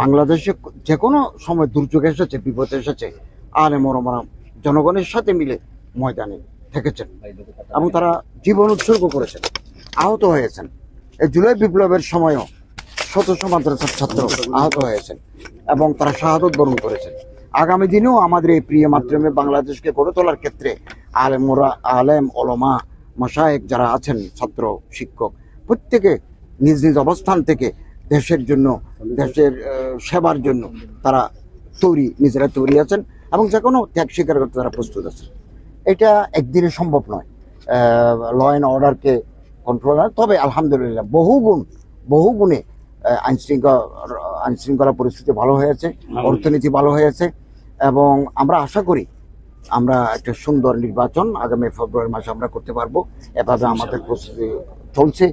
বাংলাদেশে যে কোনো সময় দুর্যোগ এসেছে, বিপদ এসেছে, আলেম ওলামারা জনগণের সাথে মিলে ময়দানে থেকেছেন এবং তারা জীবন উৎসর্গ করেছেন, আহত হয়েছেন। এই জুলাই বিপ্লবের সময়ও শত শত মাদ্রাসার ছাত্র আহত হয়েছেন এবং তারা শাহাদত বরণ করেছেন। আগামী দিনেও আমাদের এই প্রিয় মাতৃভূমি বাংলাদেশকে গড়ে তোলার ক্ষেত্রে আলেম ওলামা মাশায়েখ যারা আছেন, ছাত্র শিক্ষক প্রত্যেকে নিজ নিজ অবস্থান থেকে দেশের জন্য, দেশের সেবার জন্য তারা নিজেরা তৈরি আছেন এবং যে কোনো ত্যাগ স্বীকার করতে তারা প্রস্তুত আছেন। এটা একদিনে সম্ভব নয় ল অ্যান্ড অর্ডারকে কন্ট্রোল, তবে আলহামদুলিল্লাহ বহু গুণে আইনশৃঙ্খলা পরিস্থিতি ভালো হয়েছে, অর্থনীতি ভালো হয়েছে এবং আমরা আশা করি আমরা একটা সুন্দর নির্বাচন আগামী ফেব্রুয়ারি মাসে আমরা করতে পারবো। এভাবে আমাদের প্রস্তুতি চলছে।